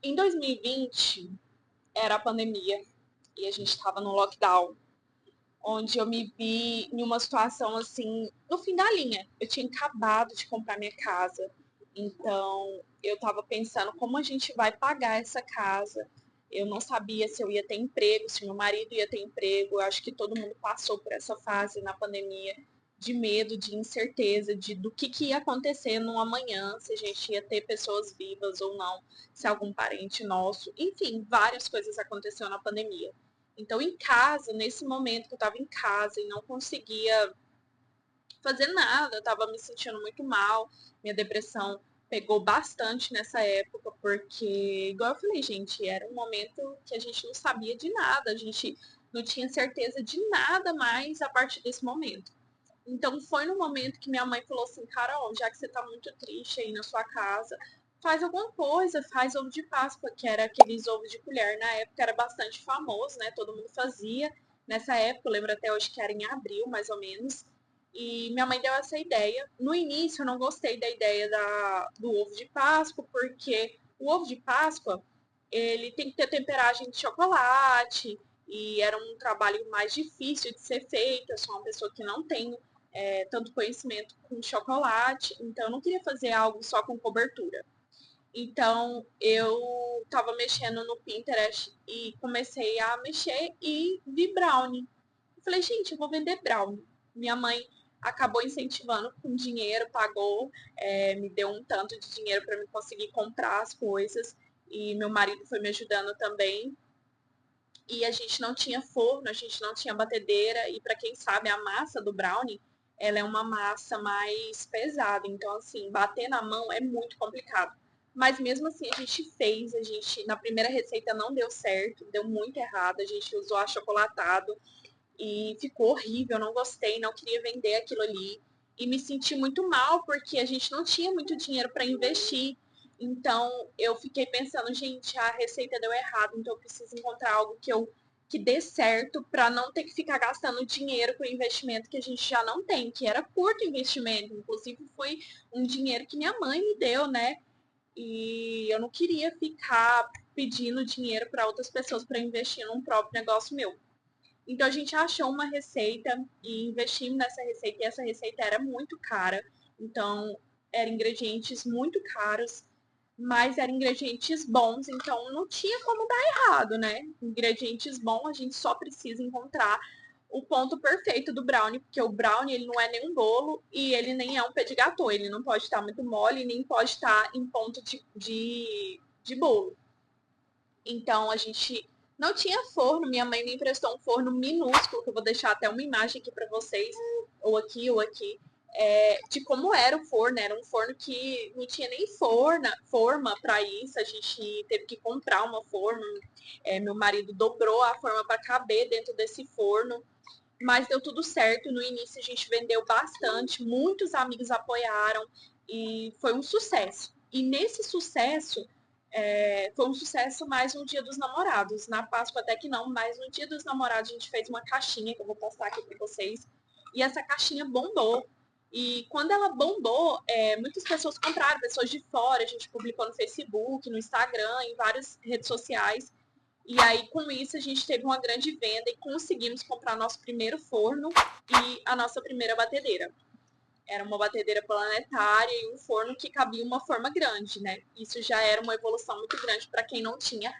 Em 2020, era a pandemia e a gente estava no lockdown, onde eu me vi em uma situação assim, no fim da linha. Eu tinha acabado de comprar minha casa, então eu estava pensando como a gente vai pagar essa casa. Eu não sabia se eu ia ter emprego, se meu marido ia ter emprego. Eu acho que todo mundo passou por essa fase na pandemia de medo, de incerteza, do que ia acontecer no amanhã, se a gente ia ter pessoas vivas ou não, se algum parente nosso. Enfim, várias coisas aconteceram na pandemia. Então, em casa, nesse momento que eu estava em casa e não conseguia fazer nada, eu estava me sentindo muito mal, minha depressão pegou bastante nessa época, porque, igual eu falei, gente, era um momento que a gente não sabia de nada, a gente não tinha certeza de nada mais a partir desse momento. Então, foi no momento que minha mãe falou assim: Carol, já que você tá muito triste aí na sua casa, faz alguma coisa, faz ovo de Páscoa, que era aqueles ovos de colher. Na época era bastante famoso, né? Todo mundo fazia. Nessa época, eu lembro até hoje que era em abril, mais ou menos. E minha mãe deu essa ideia. No início, eu não gostei da ideia do ovo de Páscoa, porque o ovo de Páscoa, ele tem que ter temperagem de chocolate, e era um trabalho mais difícil de ser feito. Eu sou uma pessoa que não tem tanto conhecimento com chocolate, então eu não queria fazer algo só com cobertura. Então eu estava mexendo no Pinterest e comecei a mexer e vi brownie. Eu falei, gente, eu vou vender brownie. Minha mãe acabou incentivando com dinheiro, pagou, me deu um tanto de dinheiro para me conseguir comprar as coisas. E meu marido foi me ajudando também. E a gente não tinha forno, a gente não tinha batedeira, e para quem sabe, a massa do brownie, ela é uma massa mais pesada, então assim, bater na mão é muito complicado. Mas mesmo assim a gente fez, na primeira receita não deu certo, deu muito errado, a gente usou achocolatado e ficou horrível, não gostei, não queria vender aquilo ali. E me senti muito mal porque a gente não tinha muito dinheiro para investir. Então eu fiquei pensando, gente, a receita deu errado, então eu preciso encontrar algo que dê certo para não ter que ficar gastando dinheiro com investimento que a gente já não tem, que era curto investimento, inclusive foi um dinheiro que minha mãe me deu, né? E eu não queria ficar pedindo dinheiro para outras pessoas para investir num próprio negócio meu. Então a gente achou uma receita e investimos nessa receita, e essa receita era muito cara. Então, eram ingredientes muito caros, mas eram ingredientes bons, então não tinha como dar errado, né? Ingredientes bons, a gente só precisa encontrar o ponto perfeito do brownie, porque o brownie ele não é nem um bolo e ele nem é um petit gâteau, ele não pode estar muito mole, nem pode estar em ponto de bolo. Então a gente não tinha forno, minha mãe me emprestou um forno minúsculo, que eu vou deixar até uma imagem aqui para vocês, ou aqui, de como era o forno. Era um forno que não tinha nem forma para isso, a gente teve que comprar uma forma. Meu marido dobrou a forma para caber dentro desse forno, mas deu tudo certo. No início a gente vendeu bastante, muitos amigos apoiaram e foi um sucesso. E nesse sucesso, foi um sucesso mais no Dia dos Namorados. Na Páscoa até que não, mas no Dia dos Namorados a gente fez uma caixinha que eu vou postar aqui para vocês. E essa caixinha bombou. E quando ela bombou, muitas pessoas compraram, pessoas de fora. A gente publicou no Facebook, no Instagram, em várias redes sociais. E aí, com isso, a gente teve uma grande venda e conseguimos comprar nosso primeiro forno e a nossa primeira batedeira. Era uma batedeira planetária e um forno que cabia uma forma grande, né? Isso já era uma evolução muito grande para quem não tinha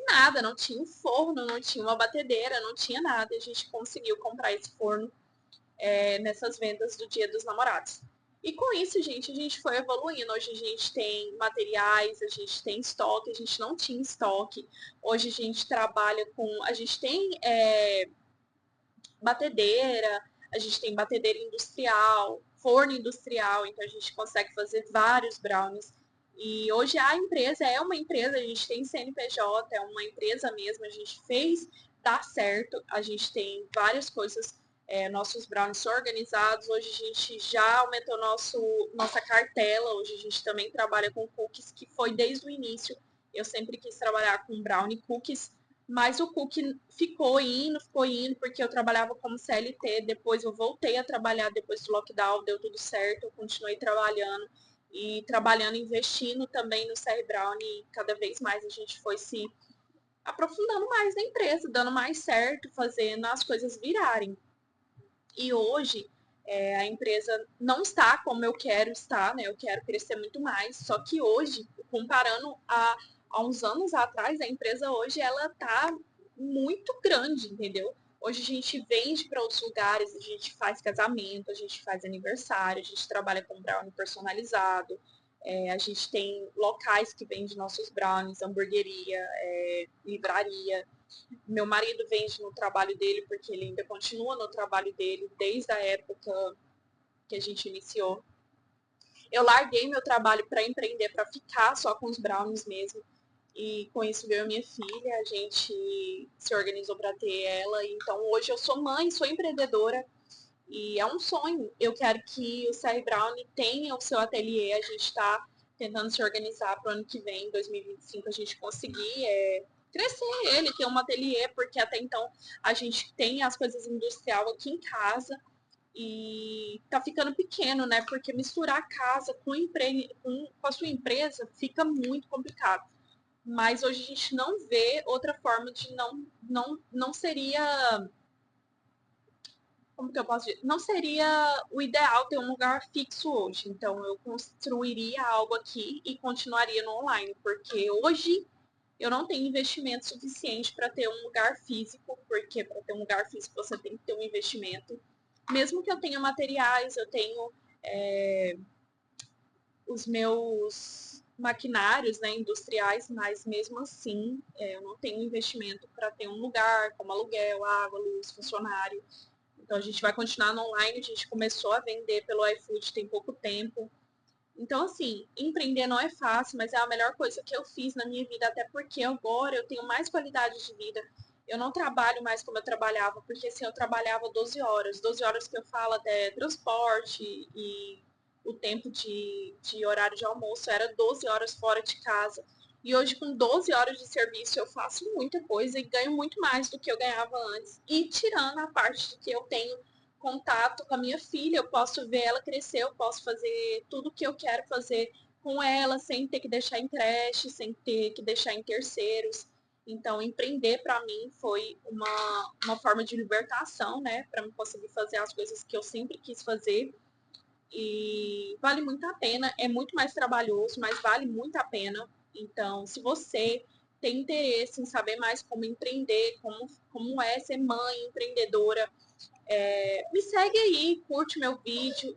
nada, não tinha um forno, não tinha uma batedeira, não tinha nada. E a gente conseguiu comprar esse forno nessas vendas do Dia dos Namorados. E com isso, gente, a gente foi evoluindo. Hoje a gente tem materiais, a gente tem estoque, a gente não tinha estoque. Hoje a gente trabalha com. A gente tem batedeira, a gente tem batedeira industrial, forno industrial, então a gente consegue fazer vários brownies. E hoje a empresa é uma empresa, a gente tem CNPJ, é uma empresa mesmo, a gente fez dar certo, a gente tem várias coisas, nossos brownies são organizados, hoje a gente já aumentou nossa cartela, hoje a gente também trabalha com cookies, que foi desde o início, eu sempre quis trabalhar com brownie cookies, mas o cookie ficou indo, porque eu trabalhava como CLT, depois eu voltei a trabalhar depois do lockdown, deu tudo certo, eu continuei trabalhando. e trabalhando, investindo também no CR Brown, e cada vez mais a gente foi se aprofundando mais na empresa, dando mais certo, fazendo as coisas virarem. E hoje a empresa não está como eu quero estar, né? Eu quero crescer muito mais. Só que hoje, comparando a uns anos atrás, a empresa hoje ela está muito grande, entendeu? Hoje a gente vende para outros lugares, a gente faz casamento, a gente faz aniversário, a gente trabalha com brownie personalizado, a gente tem locais que vendem nossos brownies, hamburgueria, livraria. Meu marido vende no trabalho dele, porque ele ainda continua no trabalho dele desde a época que a gente iniciou. Eu larguei meu trabalho para empreender, para ficar só com os brownies mesmo. E com isso veio a minha filha, a gente se organizou para ter ela. Então hoje eu sou mãe, sou empreendedora e é um sonho. Eu quero que o CR Brown tenha o seu ateliê. A gente está tentando se organizar para o ano que vem, 2025, a gente conseguir crescer ele, ter um ateliê, porque até então a gente tem as coisas industrial aqui em casa e tá ficando pequeno, né? Porque misturar a casa com a sua empresa fica muito complicado. Mas hoje a gente não vê outra forma de não seria, como que eu posso dizer? Não seria o ideal ter um lugar fixo hoje. Então eu construiria algo aqui e continuaria no online, porque hoje eu não tenho investimento suficiente para ter um lugar físico, porque para ter um lugar físico você tem que ter um investimento. Mesmo que eu tenha materiais, eu tenho os meus maquinários, né, industriais, mas mesmo assim eu não tenho investimento para ter um lugar como aluguel, água, luz, funcionário. Então a gente vai continuar no online, a gente começou a vender pelo iFood tem pouco tempo. Então, assim, empreender não é fácil, mas é a melhor coisa que eu fiz na minha vida, até porque agora eu tenho mais qualidade de vida. Eu não trabalho mais como eu trabalhava, porque assim, eu trabalhava 12 horas. 12 horas que eu falo até transporte e o tempo de horário de almoço era 12 horas fora de casa. E hoje, com 12 horas de serviço, eu faço muita coisa e ganho muito mais do que eu ganhava antes. E tirando a parte de que eu tenho contato com a minha filha, eu posso ver ela crescer, eu posso fazer tudo o que eu quero fazer com ela, sem ter que deixar em creche, sem ter que deixar em terceiros. Então, empreender para mim foi uma forma de libertação, né? Para eu conseguir fazer as coisas que eu sempre quis fazer. E vale muito a pena, é muito mais trabalhoso, mas vale muito a pena. Então, se você tem interesse em saber mais como empreender, como é ser mãe empreendedora, me segue aí, curte meu vídeo